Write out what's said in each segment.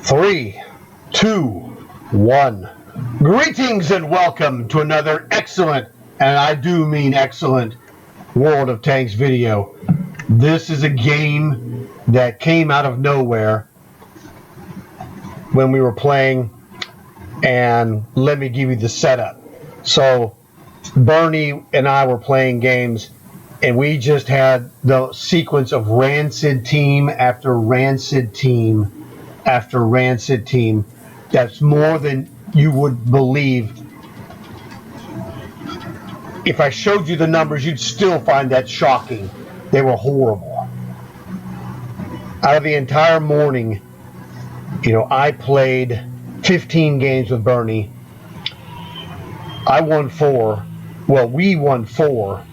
Three, two, one. Greetings and welcome to another excellent, and I do mean excellent, World of Tanks video. This is a game that came out of nowhere when we were playing, and let me give you the setup. So Bernie and I were playing games, and we just had the sequence of rancid team after rancid team after rancid team. That's more than you would believe. If I showed you the numbers, you'd still find that shocking. They were horrible. Out of the entire morning, I played 15 games with Bernie. I won 4. Well, we won 4.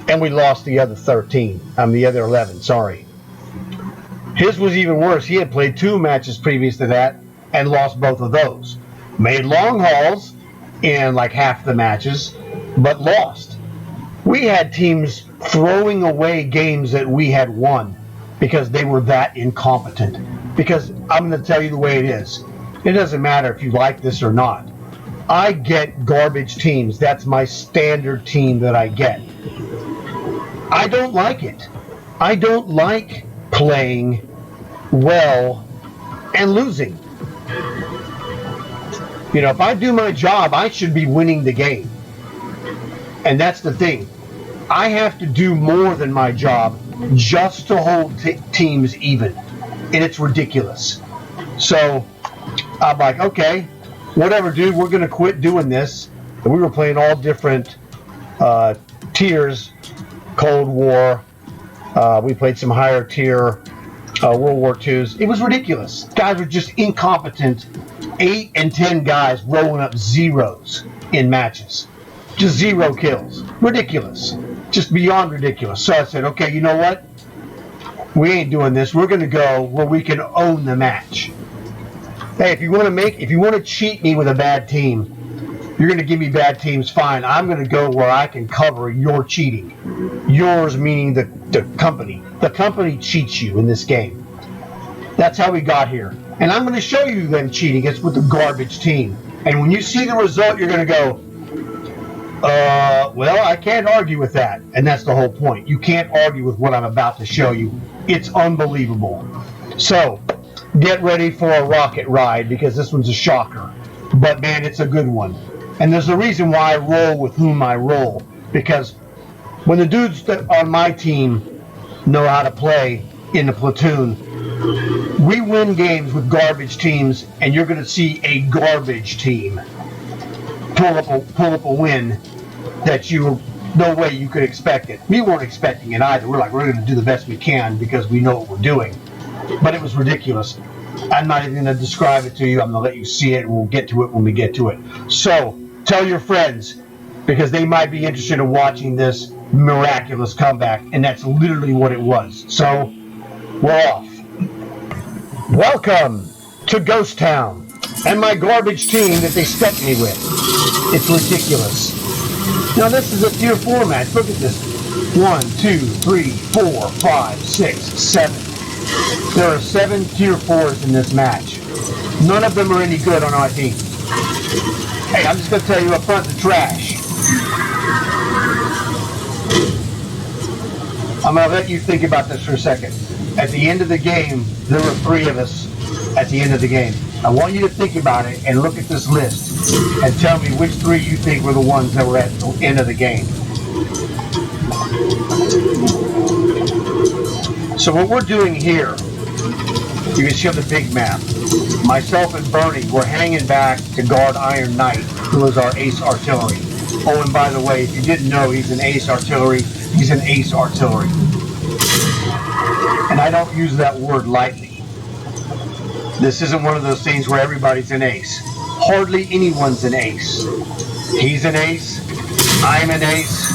And we lost the other 13. The other 11, sorry. His was even worse. He had played 2 matches previous to that and lost both of those. Made long hauls in like half the matches, but lost. We had teams throwing away games that we had won because they were that incompetent. Because I'm going to tell you the way it is. It doesn't matter if you like this or not. I get garbage teams. That's my standard team that I get. I don't like it. I don't like playing well and losing. If I do my job, I should be winning the game. And that's the thing. I have to do more than my job just to hold teams even. And it's ridiculous. So I'm like, okay, whatever, dude, we're going to quit doing this. And we were playing all different tiers. Cold War. We played some higher tier World War IIs. It was ridiculous. Guys were just incompetent. 8 and 10 guys rolling up zeros in matches. Just 0 kills. Ridiculous. Just beyond ridiculous. So I said, okay, you know what? We ain't doing this. We're going to go where we can own the match. Hey, if you want to cheat me with a bad team, you're going to give me bad teams, fine. I'm going to go where I can cover your cheating. Yours meaning the company. The company cheats you in this game. That's how we got here. And I'm going to show you them cheating. It's with the garbage team. And when you see the result, you're going to go, well, I can't argue with that. And that's the whole point. You can't argue with what I'm about to show you. It's unbelievable. So, get ready for a rocket ride because this one's a shocker. But, man, it's a good one. And there's a reason why I roll with whom I roll. Because when the dudes that on my team know how to play in the platoon, we win games with garbage teams, and you're going to see a garbage team pull up a win that no way you could expect it. We weren't expecting it either. We're going to do the best we can because we know what we're doing. But it was ridiculous. I'm not even going to describe it to you. I'm going to let you see it, and we'll get to it when we get to it. So, tell your friends, because they might be interested in watching this miraculous comeback, and that's literally what it was. So, we're off. Welcome to Ghost Town and my garbage team that they stuck me with. It's ridiculous. Now, this is a tier 4 match. Look at this. 1, 2, 3, 4, 5, 6, 7. There are 7 tier 4s in this match. None of them are any good on our team. Hey, I'm just going to tell you up front, the trash. I'm going to let you think about this for a second. At the end of the game, there were 3 of us at the end of the game. I want you to think about it and look at this list and tell me which 3 you think were the ones that were at the end of the game. So what we're doing here, you can see on the big map, myself and Bernie were hanging back to guard Iron Knight, who is our ace artillery. Oh, and by the way, if you didn't know, he's an ace artillery. He's an ace artillery. And I don't use that word lightly. This isn't one of those things where everybody's an ace. Hardly anyone's an ace. He's an ace. I'm an ace.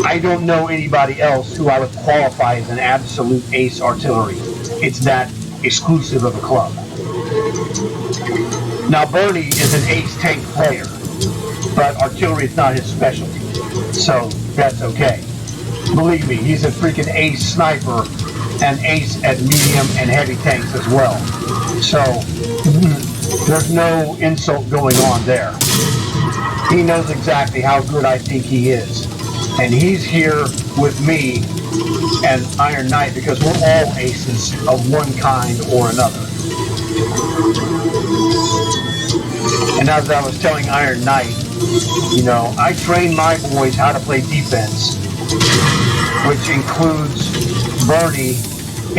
I don't know anybody else who I would qualify as an absolute ace artillery. It's that exclusive of a club. Now, Bernie is an ace tank player, but artillery is not his specialty. So that's okay. Believe me, he's a freaking ace sniper and ace at medium and heavy tanks as well. So there's no insult going on there. He knows exactly how good I think he is. And he's here with me and Iron Knight because we're all aces of one kind or another. And as I was telling Iron Knight, you know, I train my boys how to play defense, which includes Bernie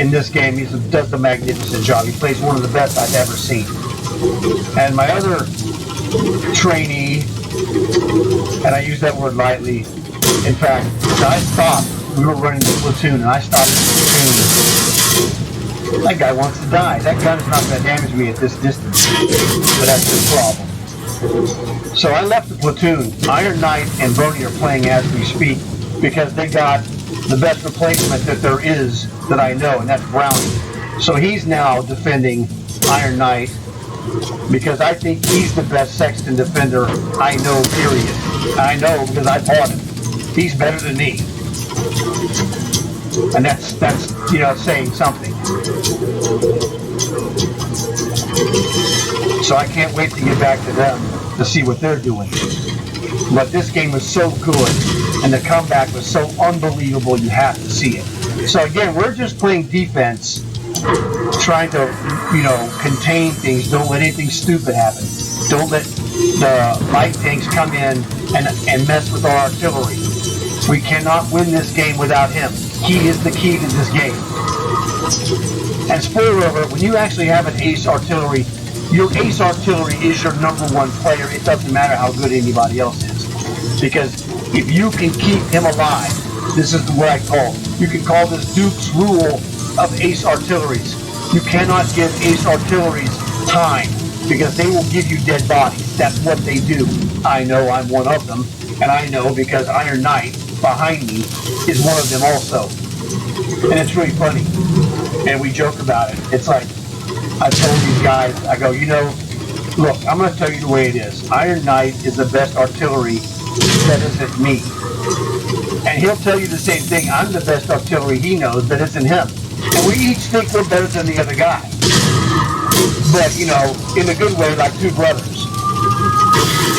in this game. He does a magnificent job. He plays one of the best I've ever seen. And my other trainee, and I use that word lightly, in fact, I stopped. We were running the platoon, and I stopped the platoon. That guy wants to die. That gun is not going to damage me at this distance, but that's his problem. So I left the platoon. Iron Knight and Bernie are playing as we speak because they got the best replacement that there is that I know, and that's Brownie. So he's now defending Iron Knight because I think he's the best Sexton defender I know, period. I know because I fought him. He's better than me. And that's you know, saying something. So I can't wait to get back to them to see what they're doing. But this game was so good, and the comeback was so unbelievable, you have to see it. So again, we're just playing defense, trying to, you know, contain things. Don't let anything stupid happen. Don't let the light tanks come in and mess with our artillery. We cannot win this game without him. He is the key to this game. And spoiler alert, when you actually have an ace artillery, your ace artillery is your number one player. It doesn't matter how good anybody else is. Because if you can keep him alive, this is what I call, you can call this Duke's rule of ace artilleries. You cannot give ace artilleries time because they will give you dead bodies. That's what they do. I know I'm one of them, and I know because Iron Knight behind me is one of them also. And it's really funny. And we joke about it. It's like, I told these guys, I go, you know, look, I'm going to tell you the way it is. Iron Knight is the best artillery that isn't me. And he'll tell you the same thing. I'm the best artillery he knows that isn't him. And we each think we're better than the other guy. But, you know, in a good way, like two brothers.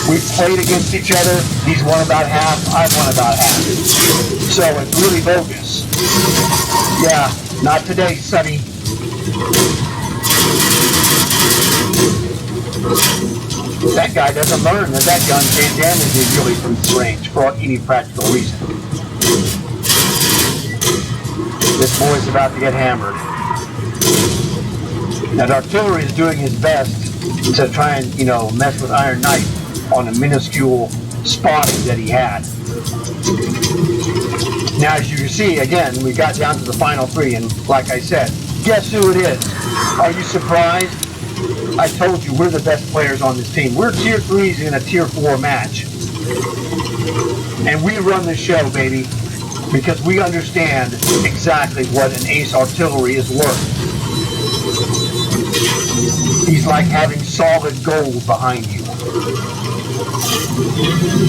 We've played against each other. He's won about half. I've won about half. So it's really bogus. Yeah, not today, Sonny. That guy doesn't learn that that gun can't damage him really from this range for any practical reason. This boy's about to get hammered. Now the artillery is doing his best to try and, you know, mess with Iron Knight on a minuscule spotting that he had. Now as you can see, again, we got down to the final three, and like I said, guess who it is? Are you surprised? I told you, we're the best players on this team. We're tier 3s in a tier 4 match. And we run the show, baby, because we understand exactly what an ace artillery is worth. He's like having solid gold behind you.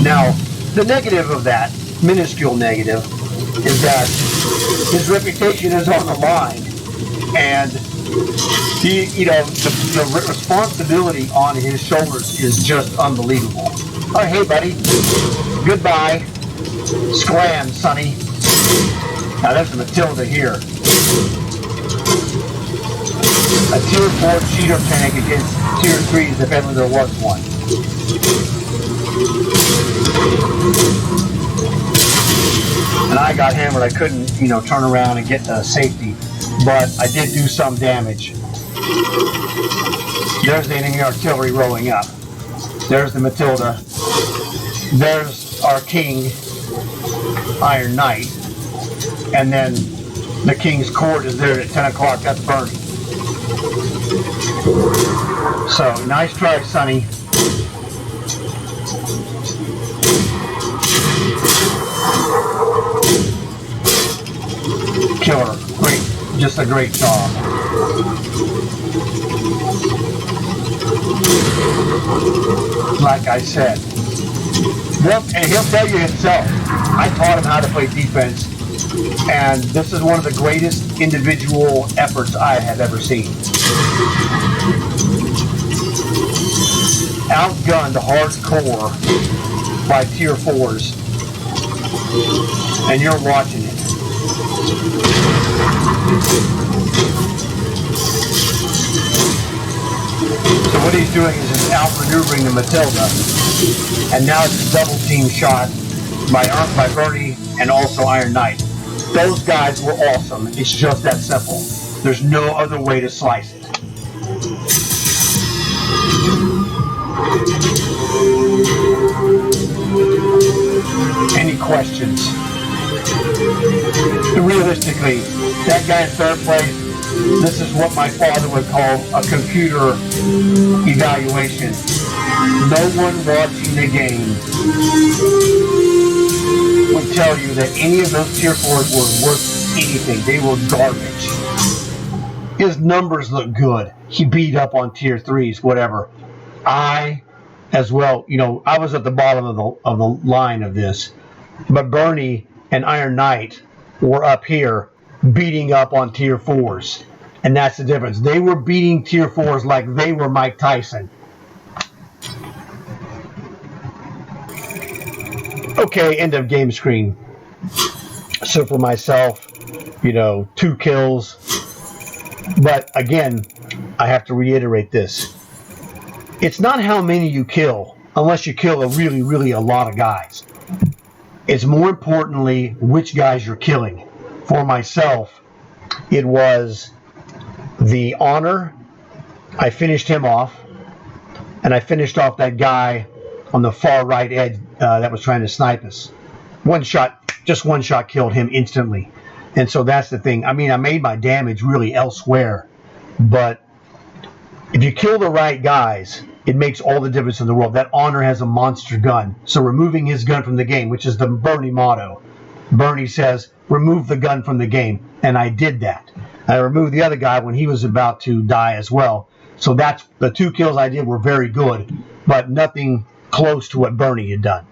Now, the negative of that, minuscule negative, is that his reputation is on the line, and he, you know, the responsibility on his shoulders is just unbelievable. Oh, hey, buddy. Goodbye. Scram, Sonny. Now, there's a Matilda here. A tier 4 cheater tank against tier 3s if ever there was one. And I got hammered. I couldn't, you know, turn around and get to safety, but I did do some damage. There's the enemy artillery rolling up. There's the Matilda. There's our king, Iron Knight. And then the king's court is there at 10 o'clock. That's Bernie. So, nice try, Sonny. Killer. Great. Just a great job. Like I said. And he'll tell you himself. I taught him how to play defense And this is one of the greatest individual efforts I have ever seen. Outgunned hardcore by tier 4s. And you're watching it. So what he's doing is just outmaneuvering the Matilda. And now it's a double team shot by Bernie and also Iron Knight. Those guys were awesome. It's just that simple. There's no other way to slice it. Any questions? Realistically, that guy in third place, this is what my father would call a computer evaluation. No one watching the game would tell you that any of those tier 4s were worth anything. They were garbage. His numbers look good. He beat up on tier 3s, whatever. I, as well, I was at the bottom of the line of this, but Bernie and Iron Knight were up here beating up on tier 4s, and that's the difference. They were beating tier 4s like they were Mike Tyson. Okay, end of game screen. So for myself, 2 kills. But again, I have to reiterate this. It's not how many you kill, unless you kill really a lot of guys. It's more importantly which guys you're killing. For myself, it was the Honor. I finished him off. And I finished off that guy on the far right edge that was trying to snipe us. Just one shot killed him instantly. And so that's the thing. I mean, I made my damage really elsewhere. But if you kill the right guys, it makes all the difference in the world. That Honor has a monster gun. So removing his gun from the game, which is the Bernie motto. Bernie says, remove the gun from the game. And I did that. I removed the other guy when he was about to die as well. So that's the 2 kills I did were very good, but nothing close to what Bernie had done.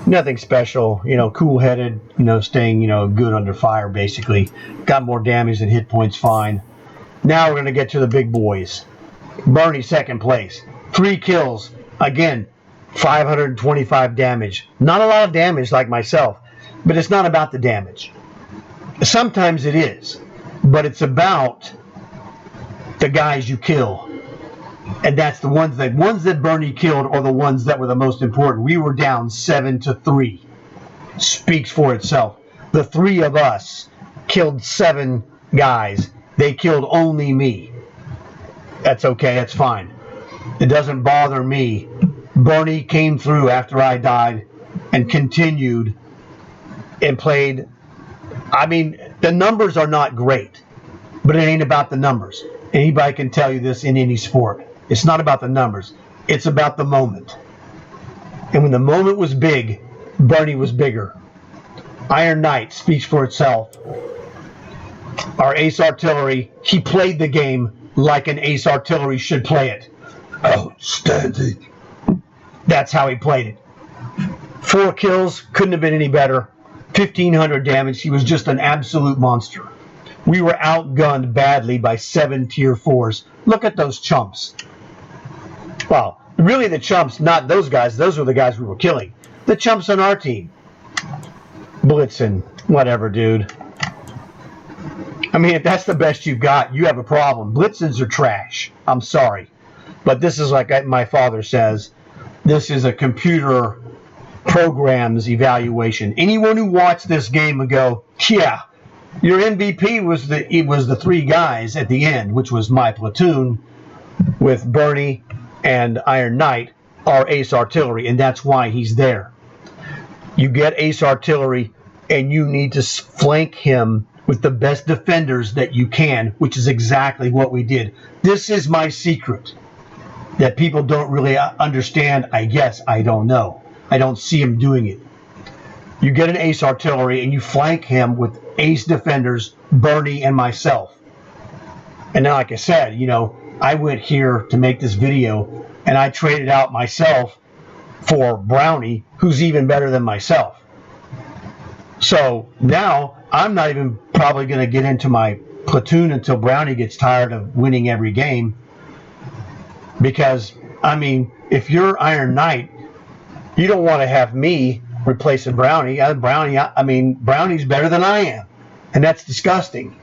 Nothing special, cool-headed, staying, good under fire, basically. Got more damage than hit points, fine. Now we're going to get to the big boys. Bernie, second place. 3 kills. Again, 525 damage. Not a lot of damage like myself, but it's not about the damage. Sometimes it is, but it's about the guys you kill. And that's the ones that Bernie killed are the ones that were the most important. We were down 7-3. Speaks for itself. The 3 of us killed 7 guys. They killed only me. That's okay. That's fine. It doesn't bother me. Bernie came through after I died and continued and played. I mean, the numbers are not great, but it ain't about the numbers. Anybody can tell you this in any sport. It's not about the numbers. It's about the moment. And when the moment was big, Bernie was bigger. Iron Knight speaks for itself. Our Ace Artillery, he played the game like an Ace Artillery should play it. Outstanding. That's how he played it. 4 kills, couldn't have been any better. 1,500 damage. He was just an absolute monster. We were outgunned badly by 7 tier 4s. Look at those chumps. Well, really the chumps, not those guys. Those were the guys we were killing. The chumps on our team. Blitzen. Whatever, dude. I mean, if that's the best you've got, you have a problem. Blitzens are trash. I'm sorry. But this is like my father says, this is a computer programs evaluation. Anyone who watched this game would go, yeah, your MVP was the 3 guys at the end, which was my platoon with Bernie and Iron Knight, our Ace Artillery, and that's why he's there. You get Ace Artillery, and you need to flank him with the best defenders that you can, which is exactly what we did. This is my secret that people don't really understand. I guess I don't know. I don't see him doing it. You get an Ace Artillery, and you flank him with Ace defenders, Bernie and myself. And now, like I said, I went here to make this video, and I traded out myself for Brownie, who's even better than myself. So now I'm not even probably going to get into my platoon until Brownie gets tired of winning every game. Because, I mean, if you're Iron Knight, you don't want to have me replacing Brownie. Brownie's better than I am. And that's disgusting.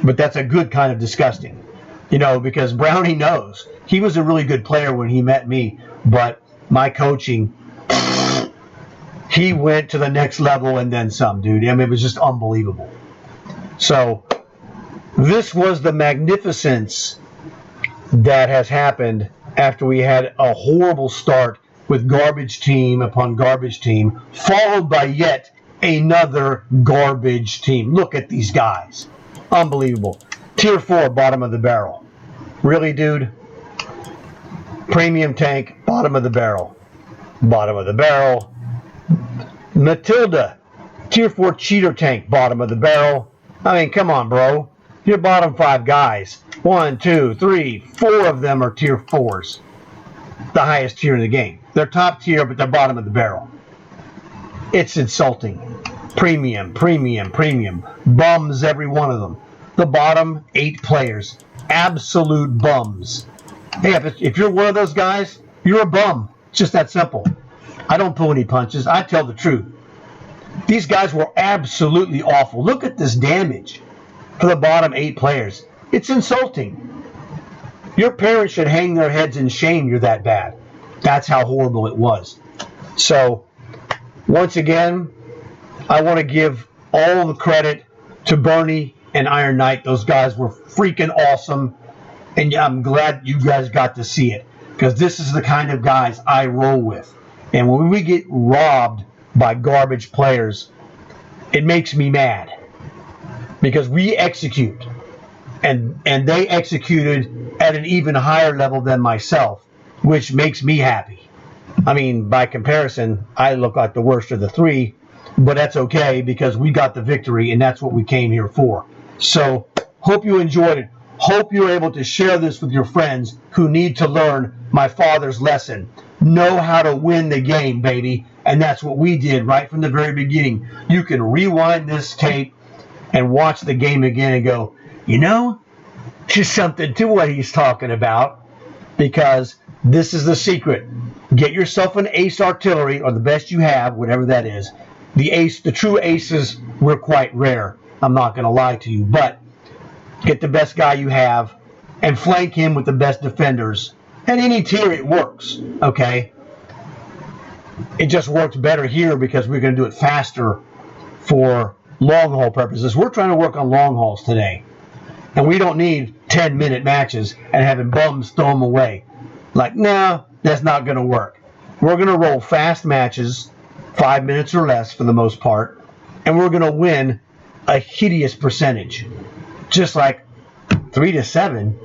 But that's a good kind of disgusting. Because Brownie knows. He was a really good player when he met me. But my coaching, he went to the next level and then some, dude. I mean, it was just unbelievable. So this was the magnificence that has happened after we had a horrible start with garbage team upon garbage team, followed by yet another garbage team. Look at these guys. Unbelievable. Tier 4, bottom of the barrel. Really, dude? Premium tank, bottom of the barrel. Bottom of the barrel. Matilda, Tier 4 cheater tank, bottom of the barrel. I mean, come on, bro. Your bottom 5 guys. 1, 2, 3, 4 of them are Tier 4s. The highest tier in the game. They're top tier, but they're bottom of the barrel. It's insulting. Premium. Bums, every one of them. The bottom 8 players. Absolute bums. Hey, if you're one of those guys, you're a bum. It's just that simple. I don't pull any punches. I tell the truth. These guys were absolutely awful. Look at this damage for the bottom 8 players. It's insulting. Your parents should hang their heads in shame you're that bad. That's how horrible it was. So, once again, I want to give all the credit to Bernie and Iron Knight. Those guys were freaking awesome. And I'm glad you guys got to see it. Because this is the kind of guys I roll with. And when we get robbed by garbage players, it makes me mad. Because we execute. And they executed at an even higher level than myself, which makes me happy. I mean, by comparison, I look like the worst of the 3, but that's okay because we got the victory, and that's what we came here for. So, hope you enjoyed it. Hope you're able to share this with your friends who need to learn my father's lesson. Know how to win the game, baby. And that's what we did right from the very beginning. You can rewind this tape and watch the game again and go, there's something to what he's talking about, because this is the secret. Get yourself an ace artillery, or the best you have, whatever that is. The true aces were quite rare. I'm not going to lie to you, but get the best guy you have and flank him with the best defenders. And any tier, it works, okay? It just works better here because we're going to do it faster for long haul purposes. We're trying to work on long hauls today. And we don't need 10-minute matches and having bums throw them away. No, that's not going to work. We're going to roll fast matches, 5 minutes or less for the most part, and we're going to win a hideous percentage. Just like 3-7,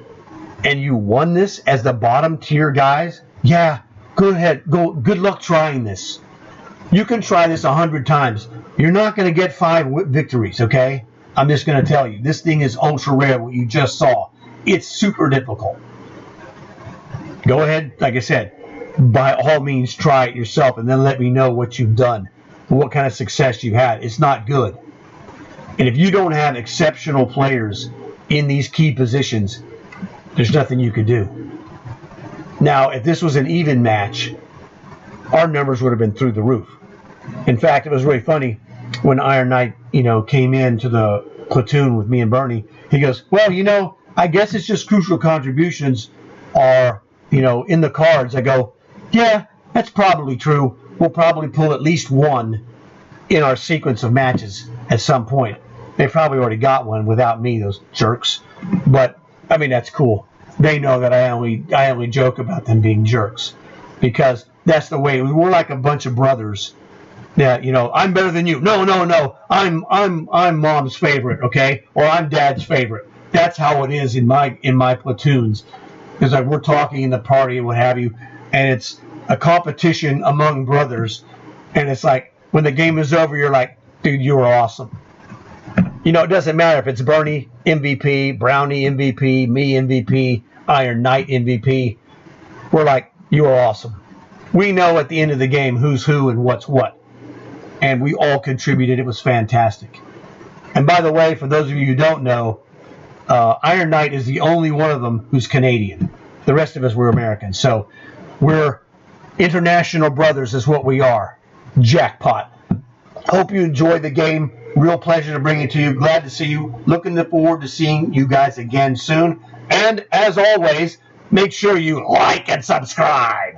and you won this as the bottom tier guys? Yeah, go ahead. Good luck trying this. You can try this 100 times. You're not going to get 5 victories, okay? I'm just going to tell you, this thing is ultra rare, what you just saw. It's super difficult. Go ahead, like I said, by all means, try it yourself, and then let me know what you've done, and what kind of success you've had. It's not good. And if you don't have exceptional players in these key positions, there's nothing you could do. Now, if this was an even match, our numbers would have been through the roof. In fact, it was really funny when Iron Knight, came into the platoon with me and Bernie. He goes, well, I guess it's just crucial contributions are, in the cards. I go, yeah, that's probably true. We'll probably pull at least one in our sequence of matches at some point. They probably already got one without me, those jerks. But, that's cool. They know that I only joke about them being jerks. Because that's the way. We're like a bunch of brothers. Yeah, I'm better than you. No. I'm mom's favorite, okay? Or I'm dad's favorite. That's how it is in my platoons. Because we're talking in the party and what have you, and it's a competition among brothers. And it's like when the game is over, you're like, dude, you were awesome. It doesn't matter if it's Bernie MVP, Brownie MVP, me MVP, Iron Knight MVP. We're like, you are awesome. we know at the end of the game who's who and what's what. And we all contributed. It was fantastic. And by the way, for those of you who don't know, Iron Knight is the only one of them who's Canadian. The rest of us were Americans. So we're international brothers is what we are. Jackpot. Hope you enjoyed the game. Real pleasure to bring it to you. Glad to see you. Looking forward to seeing you guys again soon. And as always, make sure you like and subscribe.